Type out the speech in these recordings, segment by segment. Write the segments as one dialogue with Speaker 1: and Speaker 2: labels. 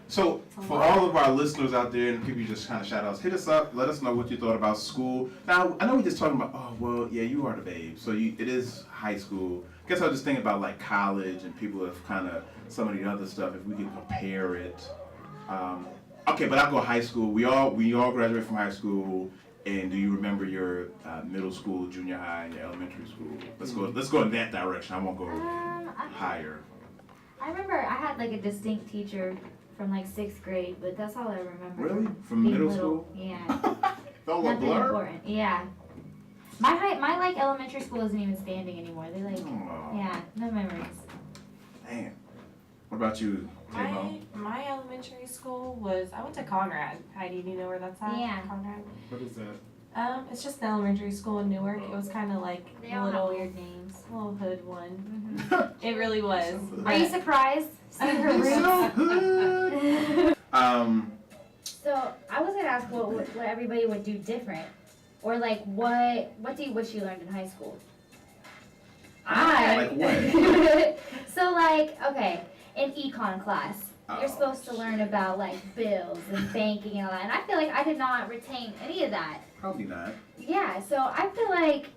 Speaker 1: So, for all of our listeners out there and people you just kind of shout outs, hit us up, let us know what you thought about school. Now, I know we're just talking about, oh, well, yeah, you are the babe. So, it is high school. I guess I was just thinking about like college and people have kind of some of the other stuff, if we can compare it. Okay, but I'll go high school. We all graduated from high school. And do you remember your middle school, junior high, and your elementary school? Let's go in that direction. I won't go higher.
Speaker 2: I remember I had like a distinct teacher from like 6th grade, but that's all I remember.
Speaker 1: Really? From middle school?
Speaker 2: Yeah.
Speaker 1: Don't look
Speaker 2: Nothing
Speaker 1: blurred?
Speaker 2: important. Yeah. My like elementary school isn't even standing anymore. They like, yeah, no memories.
Speaker 1: Damn. What about you, Tamo?
Speaker 3: My elementary school was, I went to Conrad. Heidi, do you know where that's at?
Speaker 2: Yeah.
Speaker 3: Conrad.
Speaker 4: What is that?
Speaker 3: It's just an elementary school in Newark. It was kind of like
Speaker 2: They
Speaker 3: a
Speaker 2: all have
Speaker 3: little
Speaker 2: weird names.
Speaker 3: little hood one.
Speaker 2: Mm-hmm.
Speaker 3: It really was.
Speaker 2: Are you surprised? See her roots? So I was gonna ask what everybody would do different, or like what do you wish you learned in high school?
Speaker 1: Like what?
Speaker 2: So like, okay, in econ class, you're supposed to learn about like bills and banking and all that, and I feel like I did not retain any of that.
Speaker 1: Probably not.
Speaker 2: Yeah, so I feel like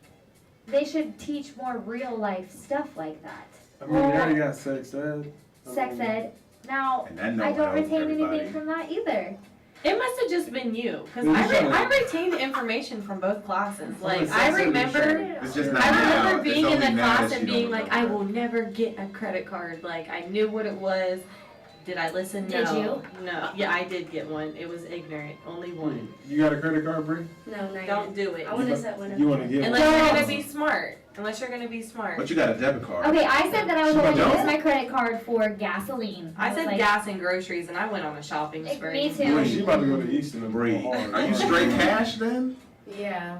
Speaker 2: they should teach more real life stuff like that.
Speaker 4: I mean, you already got sex ed.
Speaker 2: Sex ed. Now,
Speaker 1: And that
Speaker 2: I don't
Speaker 1: helps
Speaker 2: retain
Speaker 1: everybody.
Speaker 2: anything from that either.
Speaker 3: It must have just been you, because
Speaker 4: Yeah,
Speaker 3: I retained information from both classes. Like,
Speaker 4: It's
Speaker 3: I
Speaker 4: just
Speaker 3: remember,
Speaker 1: It's just not
Speaker 3: I
Speaker 1: now.
Speaker 3: remember being
Speaker 1: It's
Speaker 3: in the
Speaker 1: only now
Speaker 3: class
Speaker 1: that
Speaker 3: and
Speaker 1: you
Speaker 3: being
Speaker 1: don't
Speaker 3: like, I
Speaker 1: remember.
Speaker 3: will never get a credit card. Like, I knew what it was. Did I listen?
Speaker 2: Did
Speaker 3: No.
Speaker 2: you?
Speaker 3: No. Yeah, I did get one. It was ignorant. Only one.
Speaker 4: You got a credit card, Bree?
Speaker 5: No, not
Speaker 3: Don't
Speaker 5: yet.
Speaker 3: do it.
Speaker 5: I want to set one up.
Speaker 4: You want to get
Speaker 3: Unless
Speaker 4: one?
Speaker 3: you're gonna be smart. Unless you're gonna be smart.
Speaker 1: But you got a debit card.
Speaker 2: Okay, I said that I was
Speaker 1: So
Speaker 2: going to
Speaker 1: don't?
Speaker 2: use my credit card for gasoline.
Speaker 3: I
Speaker 2: was
Speaker 3: said
Speaker 2: like,
Speaker 3: gas and groceries, and I went on a shopping
Speaker 2: Like,
Speaker 3: spree.
Speaker 2: me too.
Speaker 4: Wait, she about to go to Easton and
Speaker 1: Bree,
Speaker 4: go hard.
Speaker 1: are you straight cash then?
Speaker 5: Yeah.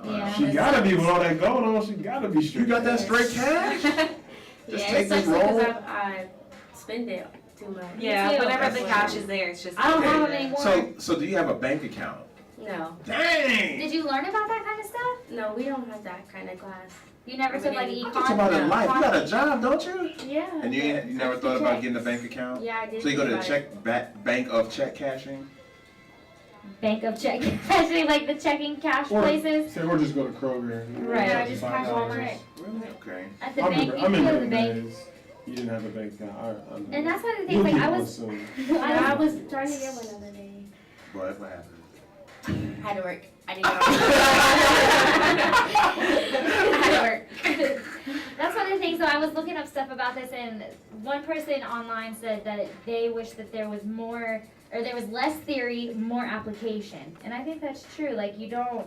Speaker 2: Yeah.
Speaker 4: She gotta be with all that going on. She gotta be straight.
Speaker 1: You got that straight cash? Just
Speaker 5: Yeah,
Speaker 1: take
Speaker 5: it
Speaker 1: this
Speaker 5: sucks
Speaker 1: roll?
Speaker 5: because I spend it too much.
Speaker 3: Yeah,
Speaker 2: too.
Speaker 3: whenever
Speaker 1: That's
Speaker 3: the
Speaker 1: what
Speaker 3: cash
Speaker 1: it
Speaker 3: is there, it's just.
Speaker 2: I don't have
Speaker 1: Okay.
Speaker 2: them anymore.
Speaker 1: So do you have a bank account?
Speaker 5: No.
Speaker 1: Dang!
Speaker 2: Did you learn about that kind of stuff?
Speaker 5: No, we don't have that kind of class.
Speaker 2: You never took like
Speaker 5: I'm
Speaker 2: econ?
Speaker 1: Talk about in
Speaker 5: No.
Speaker 1: life. You got a job, don't you?
Speaker 5: Yeah.
Speaker 1: And you never thought about getting a bank account?
Speaker 5: Yeah, I did.
Speaker 1: So you go to the
Speaker 5: think
Speaker 1: bank of check cashing?
Speaker 2: Bank of check cashing, like the checking cash
Speaker 4: Or-
Speaker 2: places.
Speaker 4: Say we'll just go to Kroger. and
Speaker 2: Right.
Speaker 5: Yeah, just cash
Speaker 4: $5.
Speaker 5: Walmart.
Speaker 1: Really? Okay.
Speaker 2: At the
Speaker 4: I
Speaker 2: bank,
Speaker 4: remember,
Speaker 2: you
Speaker 4: I
Speaker 2: can go
Speaker 4: remember
Speaker 2: to the
Speaker 4: them
Speaker 2: bank.
Speaker 4: days. You didn't have a bank account. I know.
Speaker 2: And that's one of the
Speaker 4: You'll
Speaker 2: things, like
Speaker 4: get
Speaker 2: I
Speaker 4: one
Speaker 2: was,
Speaker 4: soon.
Speaker 5: I was trying to get one the other day.
Speaker 1: What happened?
Speaker 5: I had to work. I didn't know. I had to work.
Speaker 2: that's one of the things, so I was looking up stuff about this, and one person online said that they wish that there was more, or there was less theory, more application. And I think that's true, like you don't,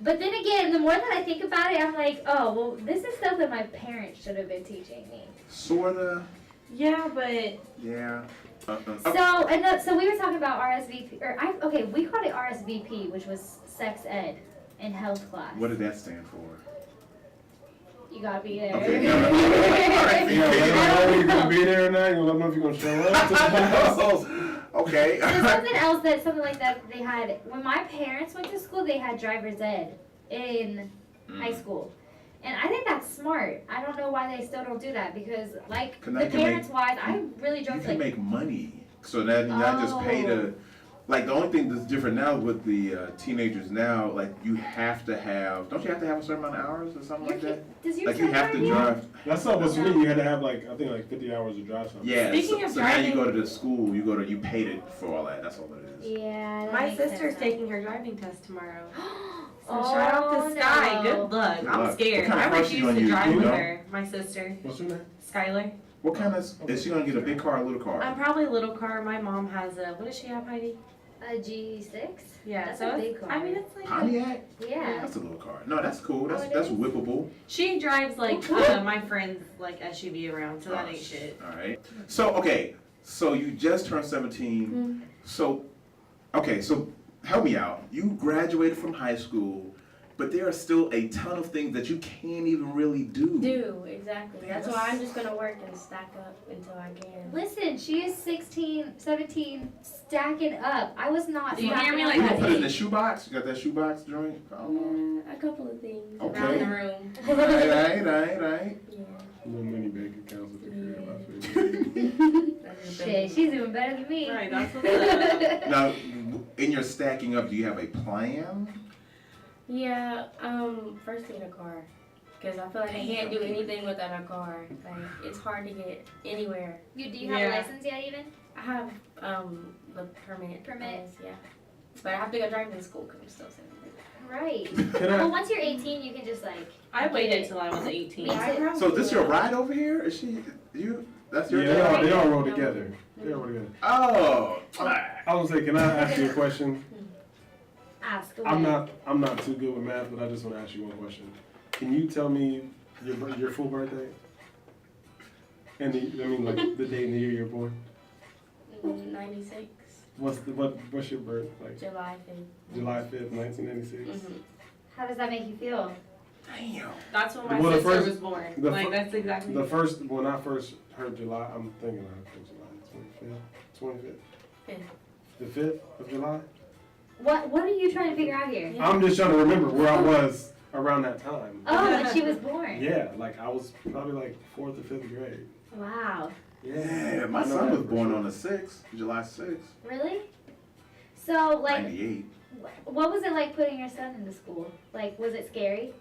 Speaker 2: but then again, the more that I think about it, I'm like, oh, well, this is stuff that my parents should have been teaching me.
Speaker 1: Sorta.
Speaker 3: Yeah, but
Speaker 1: Yeah.
Speaker 2: So we were talking about RSVP, okay, we called it RSVP, which was sex ed in health class.
Speaker 1: What did that stand for?
Speaker 2: You gotta be there.
Speaker 1: Okay,
Speaker 4: Yeah,
Speaker 1: alright.
Speaker 4: let them know you're gonna be there or not. You let them know if you're gonna show up. to the class.
Speaker 1: Okay.
Speaker 2: There's something else something like that they had, when my parents went to school, they had driver's ed in high school. And I think that's smart. I don't know why they still don't do that, because like,
Speaker 1: Can
Speaker 2: the
Speaker 1: I- can
Speaker 2: parents wise, I really
Speaker 1: You
Speaker 2: drove
Speaker 1: can
Speaker 2: like,
Speaker 1: make money. So that you not just pay to, like the only thing that's different now with the teenagers now, like you have to have, don't you have to have a certain amount of hours or something like that?
Speaker 2: does your
Speaker 1: Like you
Speaker 2: son
Speaker 1: have to
Speaker 2: drive yet?
Speaker 1: drive.
Speaker 4: That's not what's me. You had to have like, I think like 50 hours of drive time.
Speaker 1: Yeah.
Speaker 3: Speaking
Speaker 1: so,
Speaker 3: of
Speaker 1: so now you
Speaker 3: driving-
Speaker 1: go to the school, you paid it for all that. That's all it is.
Speaker 2: Yeah, that
Speaker 3: my
Speaker 2: makes
Speaker 3: sister's
Speaker 2: sense now.
Speaker 3: taking her driving test tomorrow. So
Speaker 2: Oh,
Speaker 3: shout out to Sky.
Speaker 2: no.
Speaker 3: Good luck.
Speaker 1: Good
Speaker 3: I'm
Speaker 1: luck.
Speaker 3: scared.
Speaker 1: What kind of
Speaker 3: I
Speaker 1: car she
Speaker 3: refuse
Speaker 1: gonna
Speaker 3: to
Speaker 1: use?
Speaker 3: drive
Speaker 1: Do you
Speaker 3: with
Speaker 1: know?
Speaker 3: her. My sister,
Speaker 4: What's her name?
Speaker 3: Skylar.
Speaker 1: What kind of, is she gonna get a big car or a little car?
Speaker 3: I'm probably a little car. My mom has a, what does she have, Heidi?
Speaker 2: A G6?
Speaker 3: Yeah,
Speaker 2: That's
Speaker 3: so
Speaker 2: a
Speaker 3: it's-
Speaker 2: big car.
Speaker 3: I mean, it's like
Speaker 1: Pontiac?
Speaker 2: Yeah.
Speaker 1: That's a little car. No, that's cool.
Speaker 2: Oh, it
Speaker 1: That's
Speaker 2: is?
Speaker 1: whippable.
Speaker 3: she drives like my friend's like SUV around, so that ain't shit.
Speaker 1: All right. So okay, so you just turned 17. So, okay, so help me out. You graduated from high school, but there are still a ton of things that you can't even really do.
Speaker 5: Exactly. That's why I'm just gonna work and stack up until I can.
Speaker 2: Listen, she is 16, 17, stacking up. I was not
Speaker 3: Do you hear
Speaker 2: stacking
Speaker 3: me
Speaker 2: up
Speaker 3: like
Speaker 1: You
Speaker 2: at
Speaker 1: gonna put it in the
Speaker 2: age.
Speaker 1: shoebox? You got that shoebox joint? I don't know.
Speaker 5: A couple of things
Speaker 1: Okay.
Speaker 5: around the room.
Speaker 1: Right.
Speaker 5: Yeah.
Speaker 4: No many bank accounts at the crib. I feel.
Speaker 5: That's
Speaker 2: Shit, she's doing better than me.
Speaker 3: Right, that's what's up.
Speaker 1: Now, in your stacking up, do you have a plan?
Speaker 5: Yeah, first get a car. Because I feel like I can't do anything without a car. Like, it's hard to get anywhere.
Speaker 2: Do you have a license yet even?
Speaker 5: I have, the permit.
Speaker 2: Permit?
Speaker 5: Yeah. But I have to go driving school because I'm still 17.
Speaker 2: Right.
Speaker 4: Can I-
Speaker 2: Well, once you're 18, you can just like.
Speaker 3: I waited
Speaker 2: get
Speaker 3: till I was 18.
Speaker 2: Me too.
Speaker 1: So, is this your ride over here? Is she, you? That's your
Speaker 4: Yeah,
Speaker 1: job?
Speaker 4: they all roll together. They all roll together.
Speaker 1: Oh.
Speaker 4: I was like, can I ask you a question?
Speaker 2: Ask away.
Speaker 4: I'm not too good with math, but I just want to ask you one question. Can you tell me your full birthday? And like the date and the year you're born.
Speaker 5: 96,
Speaker 4: What's your birth like?
Speaker 5: July 5th.
Speaker 4: July 5th, 1996.
Speaker 5: Mm-hmm.
Speaker 2: How does that make you feel?
Speaker 1: Damn.
Speaker 3: That's when my
Speaker 4: Well, the
Speaker 3: sister
Speaker 4: first-
Speaker 3: was born.
Speaker 4: the
Speaker 3: Like,
Speaker 4: fir-
Speaker 3: that's exactly.
Speaker 4: When I first heard July, I'm thinking I heard July 25th.
Speaker 5: Fifth.
Speaker 4: The 5th of July?
Speaker 2: What are you trying to figure out here?
Speaker 5: Yeah.
Speaker 4: I'm just trying to remember where I was around that time.
Speaker 2: Oh, when she was born.
Speaker 4: Yeah, like I was probably like 4th or 5th grade.
Speaker 2: Wow.
Speaker 1: Yeah, my
Speaker 4: I know
Speaker 1: son
Speaker 4: that
Speaker 1: was
Speaker 4: for
Speaker 1: born
Speaker 4: sure.
Speaker 1: on the 6th, July 6th,
Speaker 2: Really? So, like,
Speaker 1: 98.
Speaker 2: what was it like putting your son into school? Like, was it scary?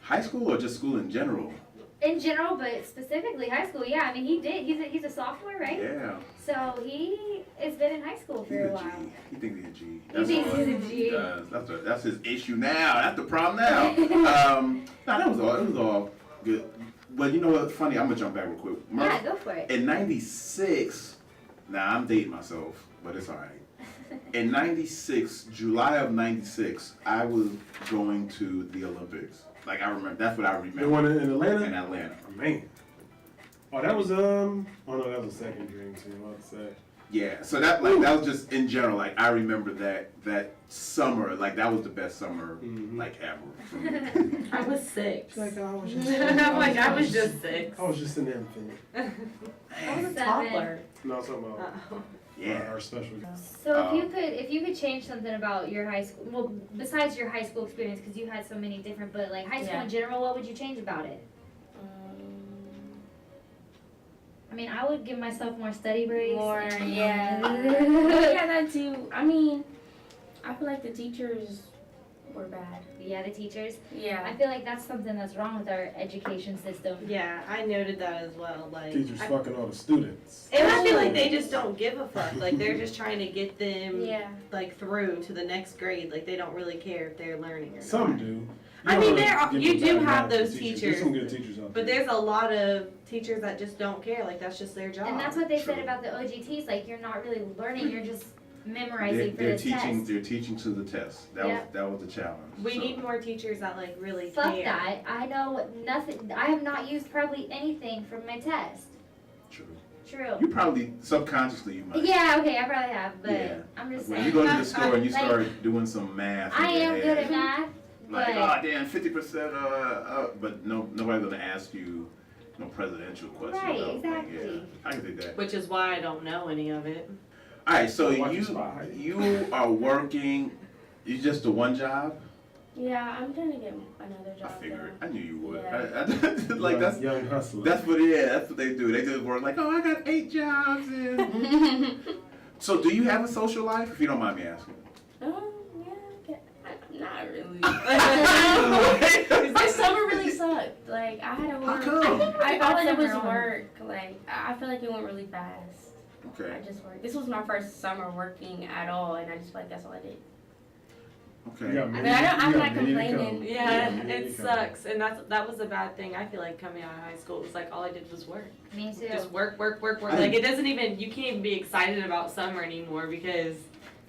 Speaker 1: High school or just school in general?
Speaker 2: In general, but specifically high school, yeah. I mean, he did. He's a sophomore, right?
Speaker 1: Yeah.
Speaker 2: So he has been in high school
Speaker 1: He's
Speaker 2: for a
Speaker 1: a
Speaker 2: while.
Speaker 1: G. He thinks he's a G.
Speaker 2: He thinks
Speaker 1: all.
Speaker 2: he's a G.
Speaker 1: He does. That's his issue now. That's the problem now. No, that was all. It was all good. But you know what's funny? I'm gonna jump back real quick.
Speaker 2: Yeah, go for it.
Speaker 1: In '96, now I'm dating myself, but it's all right. In '96, July of '96, I was going to the Olympics. Like I remember, that's what I
Speaker 4: The
Speaker 1: remember.
Speaker 4: one in Atlanta?
Speaker 1: In Atlanta.
Speaker 4: Oh, man. Oh, that was oh no, that was a second dream too. I would say.
Speaker 1: Yeah, so that was just in general. Like I remember that summer, like that was the best summer
Speaker 4: Mhm.
Speaker 1: like ever. For me.
Speaker 3: I was 6.
Speaker 4: Like I was
Speaker 3: I was just 6.
Speaker 4: I was just an infant.
Speaker 3: I was a
Speaker 2: 7.
Speaker 3: toddler.
Speaker 4: No, I'm talking about
Speaker 1: Yeah.
Speaker 4: our special.
Speaker 2: So if you could change something about your high school, well, besides your high school experience, because you had so many different, but like high school
Speaker 5: Yeah.
Speaker 2: in general, what would you change about it? I mean, I would give myself more study breaks.
Speaker 5: More, yeah. Yeah, that too. I mean, I feel like the teachers were bad.
Speaker 2: Yeah, the teachers.
Speaker 5: Yeah.
Speaker 2: I feel like that's something that's wrong with our education system.
Speaker 3: Yeah, I noted that as well. Like,
Speaker 4: Teachers fucking all the students.
Speaker 3: and I feel like they just don't give a fuck. Like, they're just trying to get them
Speaker 5: Yeah.
Speaker 3: like through to the next grade. Like, they don't really care if they're learning or
Speaker 4: Some
Speaker 3: not.
Speaker 4: do.
Speaker 3: I
Speaker 4: You
Speaker 3: mean,
Speaker 4: don't
Speaker 3: there are-
Speaker 4: give
Speaker 3: you
Speaker 4: them
Speaker 3: do
Speaker 4: bad
Speaker 3: have
Speaker 4: mouths to
Speaker 3: those
Speaker 4: There's
Speaker 3: teachers.
Speaker 4: some good teachers out
Speaker 3: But
Speaker 4: there.
Speaker 3: there's a lot of teachers that just don't care. Like, that's just their job.
Speaker 2: And that's what they
Speaker 1: True.
Speaker 2: said about the OGTs. Like, you're not really learning, you're just memorizing
Speaker 1: They're,
Speaker 2: for
Speaker 1: they're
Speaker 2: the
Speaker 1: teaching.
Speaker 2: test.
Speaker 1: They're teaching to the test. That
Speaker 2: Yeah.
Speaker 1: was the challenge.
Speaker 3: We
Speaker 1: So,
Speaker 3: need more teachers that like really
Speaker 2: Fuck
Speaker 3: care.
Speaker 2: that. I know nothing. I have not used probably anything from my test.
Speaker 1: True.
Speaker 2: True.
Speaker 1: You probably subconsciously you might.
Speaker 2: Yeah, okay, I probably have, but
Speaker 1: Yeah.
Speaker 2: I'm just
Speaker 1: When
Speaker 2: saying.
Speaker 1: you go to the store and you
Speaker 2: Like,
Speaker 1: start doing some math. in
Speaker 2: I
Speaker 1: your
Speaker 2: am good
Speaker 1: head,
Speaker 2: at math,
Speaker 1: Like,
Speaker 2: but
Speaker 1: oh damn, 50%. But nobody's gonna ask you no presidential questions.
Speaker 2: Right,
Speaker 1: I don't think.
Speaker 2: exactly.
Speaker 1: Yeah, I can think that.
Speaker 3: Which is why I don't know any of it.
Speaker 1: All right, so
Speaker 4: Watch your spy.
Speaker 1: you are working. You just do one job.
Speaker 5: Yeah, I'm trying to get another
Speaker 1: I
Speaker 5: job.
Speaker 1: figured.
Speaker 5: though.
Speaker 1: I knew you would.
Speaker 5: Yeah.
Speaker 1: Like that's
Speaker 4: young hustler.
Speaker 1: that's what they do. They just work like, oh, I got 8 jobs in. So do you have a social life? If you don't mind me asking.
Speaker 5: Yeah, not really.
Speaker 1: How
Speaker 5: My summer really sucked. Like, I had to work.
Speaker 1: come?
Speaker 5: I thought it was
Speaker 2: Summer on.
Speaker 5: work. Like, I feel like it went really fast.
Speaker 1: Okay.
Speaker 5: I just worked. This was my first summer working at all, and I just feel like that's all I did.
Speaker 1: Okay.
Speaker 5: I mean, I'm not complaining.
Speaker 3: Yeah, it sucks, and that was a bad thing. I feel like coming out of high school, it was like all I did was work,
Speaker 2: me too.
Speaker 3: just work.
Speaker 1: I
Speaker 3: Like it doesn't even you can't even be excited about summer anymore because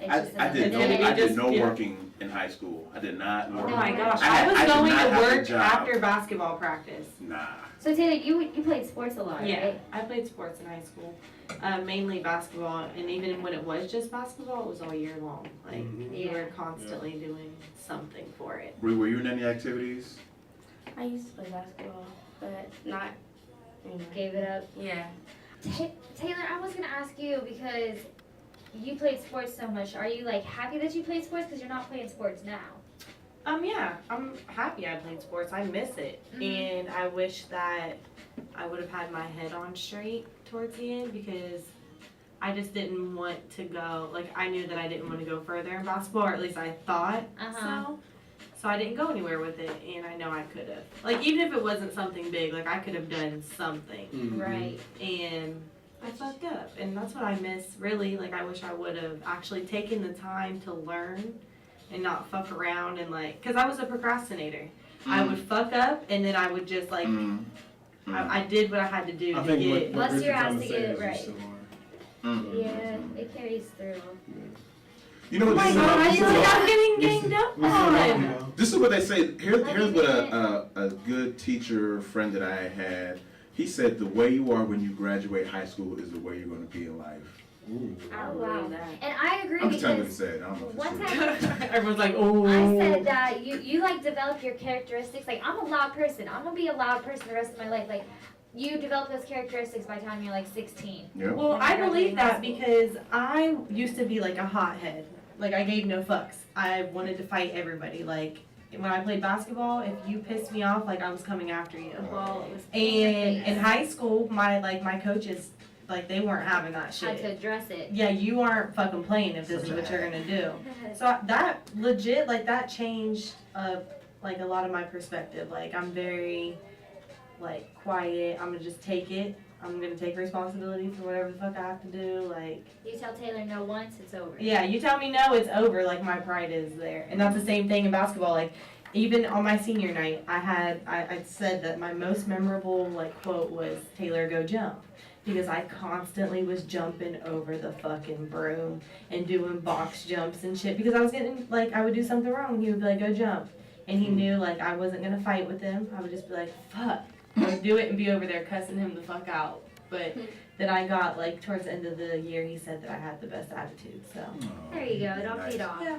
Speaker 2: It's
Speaker 1: I
Speaker 2: just
Speaker 1: did no,
Speaker 2: another day.
Speaker 1: I did
Speaker 3: just-
Speaker 1: no
Speaker 3: yeah.
Speaker 1: working in high school. I did not work.
Speaker 3: oh my gosh,
Speaker 1: I
Speaker 3: I was
Speaker 1: did
Speaker 3: going
Speaker 1: not
Speaker 3: to
Speaker 1: have a
Speaker 3: work
Speaker 1: job.
Speaker 3: after basketball practice.
Speaker 1: Nah.
Speaker 2: So Taylor, you played sports a lot,
Speaker 3: Yeah,
Speaker 2: right?
Speaker 3: I played sports in high school, mainly basketball, and even when it was just basketball, it was all year long. Like
Speaker 4: Mhm.
Speaker 3: you were
Speaker 2: Yeah.
Speaker 3: constantly doing something for it.
Speaker 1: Were you in any activities?
Speaker 5: I used to play basketball, but not anymore.
Speaker 2: Gave it up.
Speaker 5: Yeah.
Speaker 2: Taylor, I was gonna ask you because you played sports so much. Are you like happy that you played sports because you're not playing sports now?
Speaker 3: Yeah, I'm happy I played sports. I miss it,
Speaker 2: Mhm.
Speaker 3: and I wish that I would have had my head on straight towards the end because I just didn't want to go, like I knew that I didn't want to go further in basketball, or at least I thought so. So I didn't go anywhere with it, and I know I could have. Like even if it wasn't something big, like I could have done something.
Speaker 4: Mhm.
Speaker 2: Right.
Speaker 3: And I fucked up, and that's what I miss really. Like I wish I would have actually taken the time to learn and not fuck around and like, cause I was a procrastinator. I would fuck up and then I would just like, I did what I had to do
Speaker 4: I
Speaker 3: to
Speaker 4: think
Speaker 3: get.
Speaker 4: what
Speaker 2: Bust
Speaker 4: Richard's
Speaker 2: your ass
Speaker 4: trying
Speaker 2: to
Speaker 4: say
Speaker 2: get it
Speaker 4: is you're
Speaker 2: right.
Speaker 4: still hard.
Speaker 2: Yeah, it carries through.
Speaker 1: You know
Speaker 3: Oh
Speaker 1: what
Speaker 3: my
Speaker 1: this
Speaker 3: god, I
Speaker 1: is?
Speaker 3: feel like I'm getting ganged up
Speaker 4: We still
Speaker 3: on.
Speaker 4: love you, though.
Speaker 1: This is what they say. Here's
Speaker 2: Like
Speaker 1: what
Speaker 2: it.
Speaker 1: a good teacher friend that I had. He said the way you are when you graduate high school is the way you're going to be in life.
Speaker 4: Ooh.
Speaker 5: I
Speaker 2: Oh,
Speaker 5: believe
Speaker 2: wow.
Speaker 5: that.
Speaker 2: And I agree
Speaker 1: I'm just telling you what he
Speaker 2: because
Speaker 1: said. I don't know if
Speaker 2: one
Speaker 1: it's true.
Speaker 2: time
Speaker 3: Everyone's like, oh.
Speaker 2: I said that you like develop your characteristics. Like I'm a loud person. I'm gonna be a loud person the rest of my life. Like you develop those characteristics by the time you're like 16.
Speaker 1: Yeah.
Speaker 3: Well,
Speaker 2: When I
Speaker 3: I believe
Speaker 2: graduated high
Speaker 3: that
Speaker 2: school.
Speaker 3: because I used to be like a hothead. Like I gave no fucks. I wanted to fight everybody. Like when I played basketball, if you pissed me off, like I was coming after you.
Speaker 2: Well, it was
Speaker 3: And in high school, my coaches, like they weren't having that
Speaker 2: had to
Speaker 3: shit.
Speaker 2: address it.
Speaker 3: Yeah, you aren't fucking playing if this is
Speaker 1: Such a
Speaker 3: what you're
Speaker 1: hack.
Speaker 3: gonna do. So that legit, like that changed, like a lot of my perspective. Like I'm very, like quiet. I'm gonna just take it. I'm gonna take responsibility for whatever the fuck I have to do. Like,
Speaker 2: You tell Taylor no once, it's over.
Speaker 3: yeah, you tell me no, it's over. Like my pride is there, and that's the same thing in basketball. Like, even on my senior night, I said that my most memorable like quote was Taylor go jump. Because I constantly was jumping over the fucking broom and doing box jumps and shit. Because I was getting, like, I would do something wrong. He would be like, go jump. And he knew, like, I wasn't going to fight with him. I would just be like, fuck. I would do it and be over there cussing him the fuck out. But then I got, like, towards the end of the year, he said that I had the best attitude. So,
Speaker 2: There you go, it all
Speaker 1: Nice.
Speaker 2: paid off.
Speaker 3: yeah.